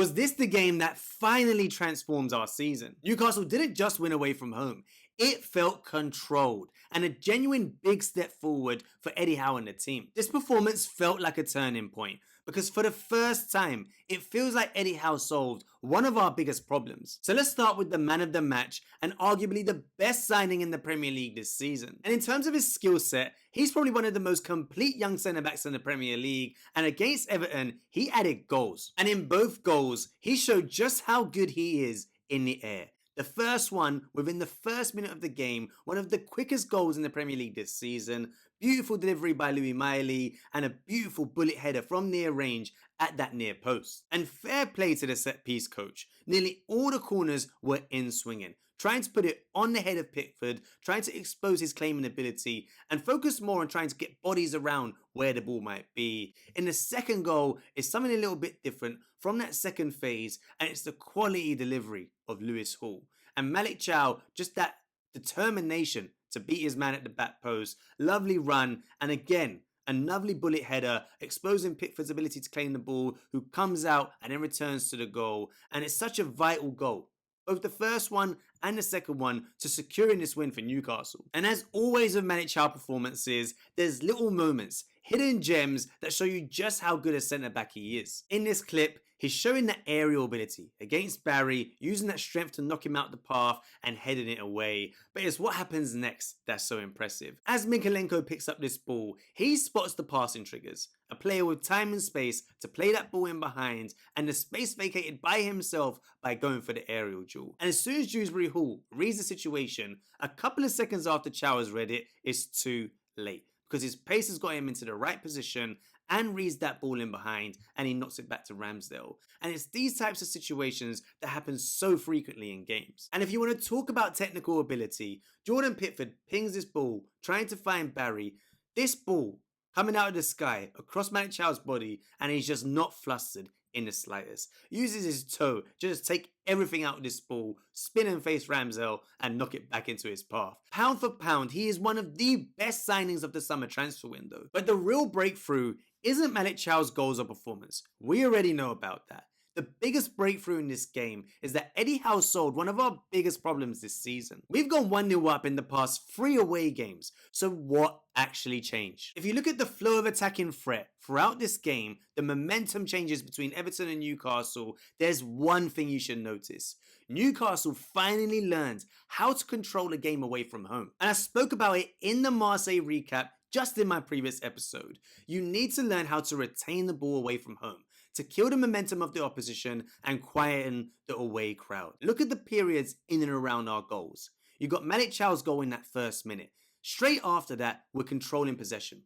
Was this the game that finally transforms our season? Newcastle didn't just win away from home, it felt controlled and a genuine big step forward for Eddie Howe and the team. This performance felt like a turning point because for the first time, it feels like Eddie Howe solved one of our biggest problems. So let's start with the man of the match and arguably the best signing in the Premier League this season. And in terms of his skill set, he's probably one of the most complete young centre-backs in the Premier League, and against Everton, he added goals. And in both goals, he showed just how good he is in the air. The first one, within the first minute of the game, one of the quickest goals in the Premier League this season, beautiful delivery by Miley, and a beautiful bullet header from near range at that near post. And fair play to the set piece coach. Nearly all the corners were in swinging, trying to put it on the head of Pickford, trying to expose his claiming ability, and focus more on trying to get bodies around where the ball might be. In the second goal, it's something a little bit different from that second phase, and it's the quality delivery of Lewis Hall. And Malik Thiaw, just that determination to beat his man at the back post, lovely run, and again, a lovely bullet header, exposing Pickford's ability to claim the ball, who comes out and then returns to the goal. And it's such a vital goal, both the first one and the second one, to securing this win for Newcastle. And as always with Malik Thiaw performances, there's little moments, hidden gems that show you just how good a centre-back he is. In this clip, he's showing that aerial ability against Barry, using that strength to knock him out the path and heading it away. But it's what happens next that's so impressive. As Mykolenko picks up this ball, he spots the passing triggers. A player with time and space to play that ball in behind, and the space vacated by himself by going for the aerial duel. And as soon as Dewsbury Hall reads the situation, a couple of seconds after Thiaw has read it, it's too late, because his pace has got him into the right position and reads that ball in behind, and he knocks it back to Ramsdale. And it's these types of situations that happen so frequently in games. And if you want to talk about technical ability, Jordan Pickford pings this ball, trying to find Barry. This ball coming out of the sky across Malik Thiaw's body, and he's just not flustered in the slightest. Uses his toe to just take everything out of this ball, spin and face Ramsdale, and knock it back into his path. Pound for pound, he is one of the best signings of the summer transfer window. But the real breakthrough isn't Malik Thiaw's goals or performance. We already know about that. The biggest breakthrough in this game is that Eddie Howe solved one of our biggest problems this season. We've gone 1-0 up in the past 3 away games, so what actually changed? If you look at the flow of attacking threat throughout this game, the momentum changes between Everton and Newcastle, there's one thing you should notice. Newcastle finally learned how to control a game away from home. And I spoke about it in the Marseille recap just in my previous episode. You need to learn how to retain the ball away from home, to kill the momentum of the opposition and quieten the away crowd. Look at the periods in and around our goals. You got Malik Thiaw's goal in that first minute. Straight after that, we're controlling possession.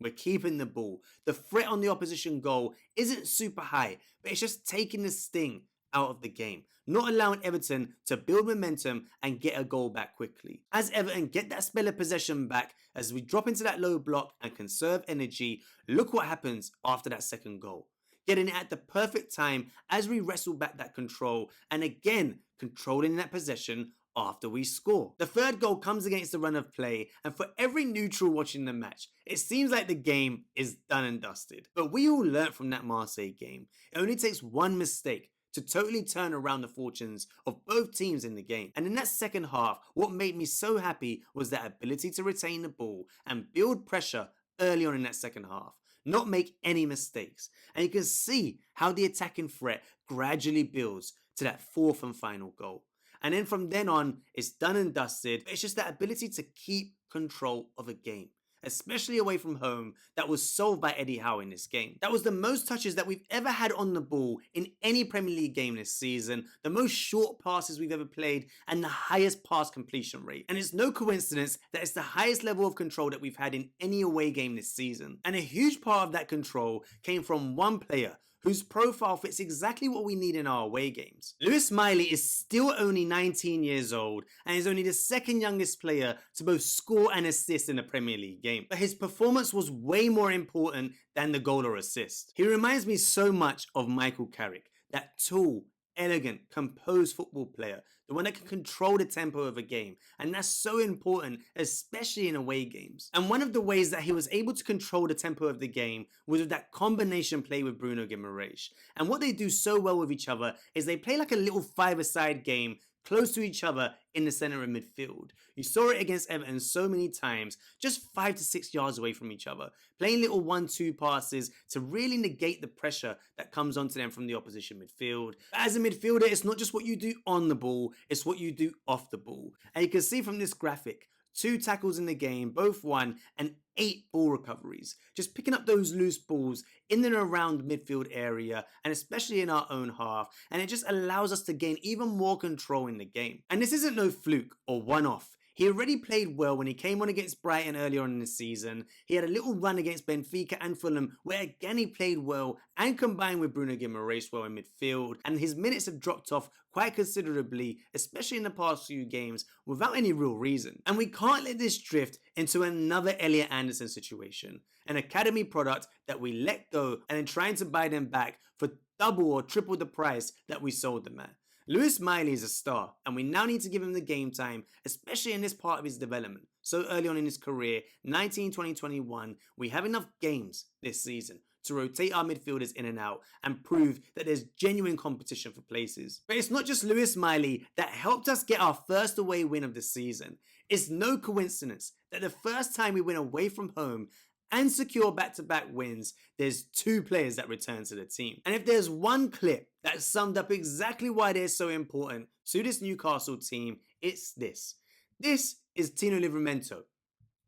We're keeping the ball. The threat on the opposition goal isn't super high, but it's just taking the sting out of the game, not allowing Everton to build momentum and get a goal back quickly. As Everton get that spell of possession back, as we drop into that low block and conserve energy, look what happens after that second goal. Getting it at the perfect time as we wrestle back that control, and again controlling that possession after we score. The third goal comes against the run of play, and for every neutral watching the match, it seems like the game is done and dusted. But we all learnt from that Marseille game. It only takes one mistake to totally turn around the fortunes of both teams in the game. And in that second half, what made me so happy was that ability to retain the ball and build pressure early on in that second half, not make any mistakes. And you can see how the attacking threat gradually builds to that fourth and final goal. And then from then on, it's done and dusted. It's just that ability to keep control of a game, especially away from home, that was solved by Eddie Howe in this game. That was the most touches that we've ever had on the ball in any Premier League game this season, the most short passes we've ever played, and the highest pass completion rate. And it's no coincidence that it's the highest level of control that we've had in any away game this season. And a huge part of that control came from one player whose profile fits exactly what we need in our away games. Miley is still only 19 years old and is only the second youngest player to both score and assist in a Premier League game. But his performance was way more important than the goal or assist. He reminds me so much of Michael Carrick, that tall, elegant, composed football player, the one that can control the tempo of a game, and that's so important, especially in away games. And one of the ways that he was able to control the tempo of the game was with that combination play with Bruno Guimaraes. And what they do so well with each other is they play like a little five-a-side game close to each other in the centre of midfield. You saw it against Everton so many times, just 5 to 6 yards away from each other, playing little 1-2 passes to really negate the pressure that comes onto them from the opposition midfield. But as a midfielder, it's not just what you do on the ball, it's what you do off the ball. And you can see from this graphic, 2 tackles in the game, both won, and 8 ball recoveries. Just picking up those loose balls in and around the midfield area, and especially in our own half, and it just allows us to gain even more control in the game. And this isn't no fluke or one-off. He already played well when he came on against Brighton earlier on in the season. He had a little run against Benfica and Fulham where again he played well and combined with Bruno Guimaraes well in midfield, and his minutes have dropped off quite considerably, especially in the past few games, without any real reason. And we can't let this drift into another Elliot Anderson situation, an academy product that we let go and then trying to buy them back for double or triple the price that we sold them at. Lewis Miley is a star, and we now need to give him the game time, especially in this part of his development. So early on in his career, 19, 20, 21, we have enough games this season to rotate our midfielders in and out and prove that there's genuine competition for places. But it's not just Lewis Miley that helped us get our first away win of the season. It's no coincidence that the first time we win away from home and secure back-to-back wins, there's 2 players that return to the team. And if there's one clip that summed up exactly why they're so important to this Newcastle team, it's this. This is Tino Livramento.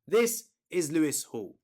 This is Lewis Hall.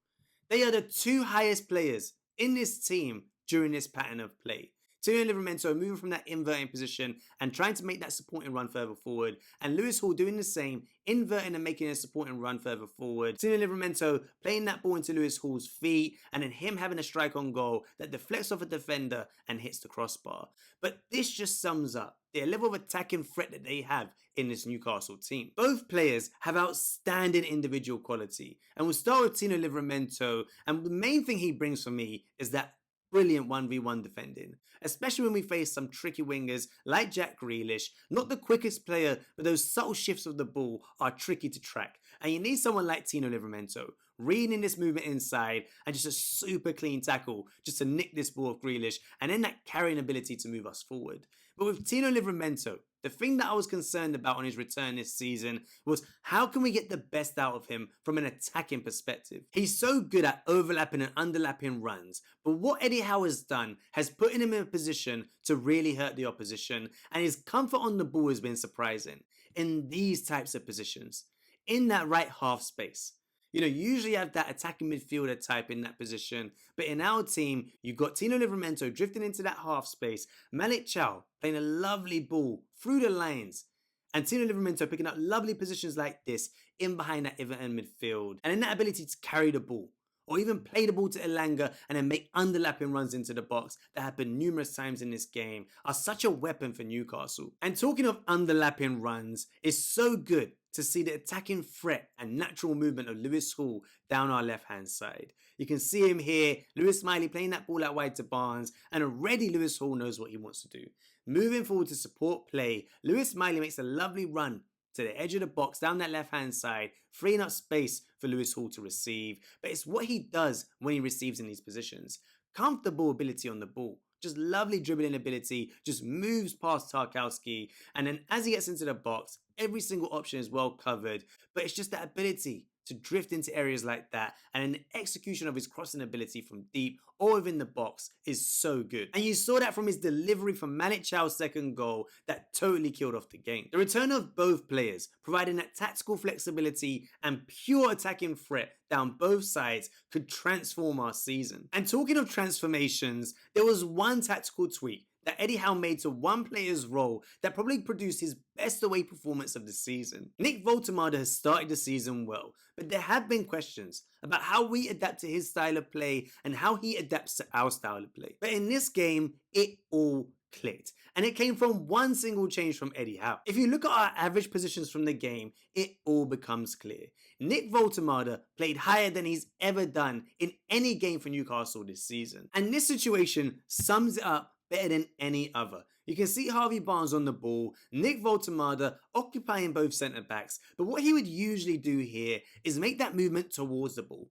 They are the 2 highest players in this team during this pattern of play. Tino Livramento moving from that inverting position and trying to make that supporting run further forward, and Lewis Hall doing the same, inverting and making a supporting run further forward. Tino Livramento playing that ball into Lewis Hall's feet, and then him having a strike on goal that deflects off a defender and hits the crossbar. But this just sums up the level of attacking threat that they have in this Newcastle team. Both players have outstanding individual quality, and we'll start with Tino Livramento, and the main thing he brings for me is that brilliant 1v1 defending, especially when we face some tricky wingers like Jack Grealish. Not the quickest player, but those subtle shifts of the ball are tricky to track. And you need someone like Tino Livramento reading this movement inside and just a super clean tackle just to nick this ball of Grealish and then that carrying ability to move us forward. But with Tino Livramento, the thing that I was concerned about on his return this season was how can we get the best out of him from an attacking perspective? He's so good at overlapping and underlapping runs, but what Eddie Howe has done has put him in a position to really hurt the opposition, and his comfort on the ball has been surprising in these types of positions, in that right half space. You know, you usually have that attacking midfielder type in that position, but in our team, you've got Tino Livramento drifting into that half space, Malik Thiaw playing a lovely ball through the lines, and Tino Livramento picking up lovely positions like this in behind that Everton midfield, and in that ability to carry the ball, or even play the ball to Elanga and then make underlapping runs into the box that happen numerous times in this game are such a weapon for Newcastle. And talking of underlapping runs, it's so good to see the attacking threat and natural movement of Lewis Hall down our left-hand side. You can see him here, Lewis Miley playing that ball out wide to Barnes, and already Lewis Hall knows what he wants to do. Moving forward to support play, Lewis Miley makes a lovely run to the edge of the box down that left-hand side, freeing up space for Lewis Hall to receive. But it's what he does when he receives in these positions. Comfortable ability on the ball. Just lovely dribbling ability, just moves past Tarkowski, and then as he gets into the box, every single option is well covered, but it's just that ability to drift into areas like that, and then the execution of his crossing ability from deep or within the box is so good. And you saw that from his delivery from Malik Thiaw's second goal that totally killed off the game. The return of both players, providing that tactical flexibility and pure attacking threat down both sides, could transform our season. And talking of transformations, there was one tactical tweak that Eddie Howe made to one player's role that probably produced his best away performance of the season. Nick Woltemade has started the season well, but there have been questions about how we adapt to his style of play and how he adapts to our style of play. But in this game, it all clicked, and it came from one single change from Eddie Howe. If you look at our average positions from the game, it all becomes clear. Nick Woltemade played higher than he's ever done in any game for Newcastle this season, and this situation sums it up better than any other. You can see Harvey Barnes on the ball, Nick Woltemade occupying both centre backs, but what he would usually do here is make that movement towards the ball.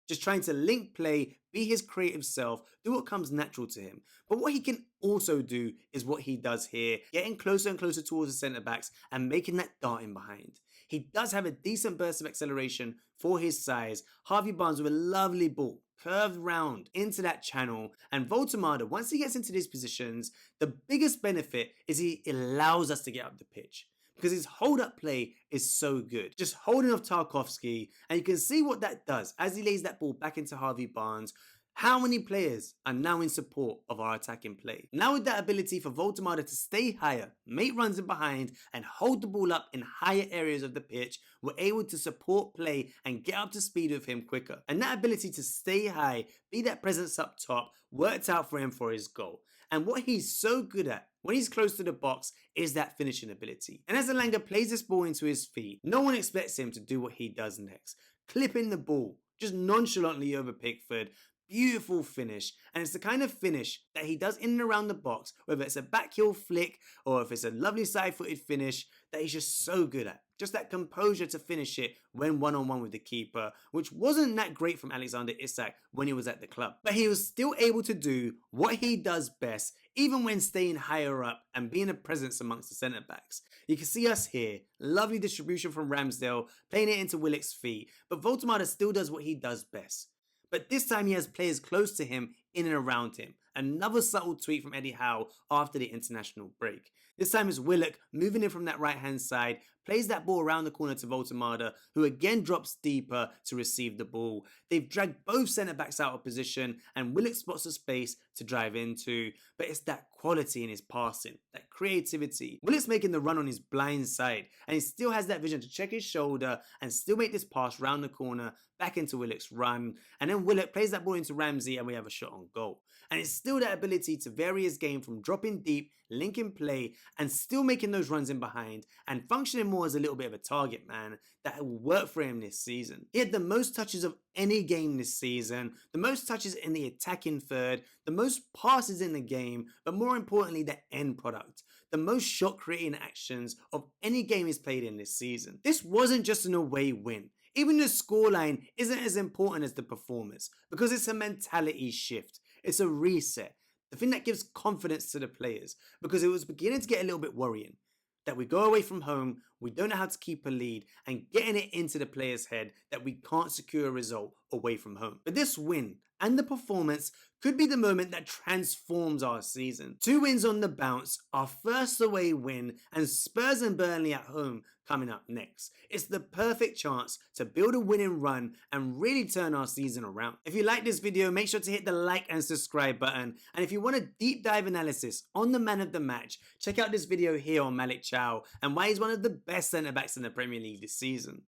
Just trying to link play, be his creative self, do what comes natural to him. But what he can also do is what he does here, getting closer and closer towards the centre backs and making that darting behind. He does have a decent burst of acceleration for his size. Harvey Barnes with a lovely ball, curved round into that channel, and Woltemade, once he gets into these positions, the biggest benefit is he allows us to get up the pitch, because his hold-up play is so good. Just holding off Tarkowski, and you can see what that does as he lays that ball back into Harvey Barnes. How many players are now in support of our attacking play? Now with that ability for Woltemade to stay higher, make runs in behind, and hold the ball up in higher areas of the pitch, we're able to support play and get up to speed with him quicker. And that ability to stay high, be that presence up top, worked out for him for his goal. And what he's so good at when he's close to the box is that finishing ability. And as Elanga plays this ball into his feet, no one expects him to do what he does next. Clipping the ball, just nonchalantly over Pickford. Beautiful finish, and it's the kind of finish that he does in and around the box, whether it's a back heel flick or if it's a lovely side-footed finish, that he's just so good at. Just that composure to finish it when one-on-one with the keeper, which wasn't that great from Alexander Isak when he was at the club. But he was still able to do what he does best, even when staying higher up and being a presence amongst the centre-backs. You can see us here, lovely distribution from Ramsdale, playing it into Willock's feet, but Woltemade still does what he does best. But this time he has players close to him in and around him. Another subtle tweak from Eddie Howe after the international break. This time is Willock moving in from that right hand side, plays that ball around the corner to Woltemade, who again drops deeper to receive the ball. They've dragged both centre backs out of position and Willock spots a space to drive into, but it's that quality in his passing, that creativity. Willock's making the run on his blind side and he still has that vision to check his shoulder and still make this pass round the corner back into Willock's run, and then Willock plays that ball into Ramsey and we have a shot on goal. And it's still that ability to vary his game from dropping deep, linking play, and still making those runs in behind and functioning more as a little bit of a target man that will work for him this season. He had the most touches of any game this season, the most touches in the attacking third, the most passes in the game, but more importantly the end product, the most shot creating actions of any game he's played in this season. This wasn't just an away win. Even the scoreline isn't as important as the performance, because it's a mentality shift. It's a reset. The thing that gives confidence to the players, because it was beginning to get a little bit worrying that we go away from home, we don't know how to keep a lead, and getting it into the player's head that we can't secure a result away from home. But this win and the performance could be the moment that transforms our season. 2 wins on the bounce, our first away win, and Spurs and Burnley at home coming up next. It's the perfect chance to build a winning run and really turn our season around. If you like this video, make sure to hit the like and subscribe button. And if you want a deep dive analysis on the man of the match, check out this video here on Malik Thiaw and why he's one of the best centre backs in the Premier League this season.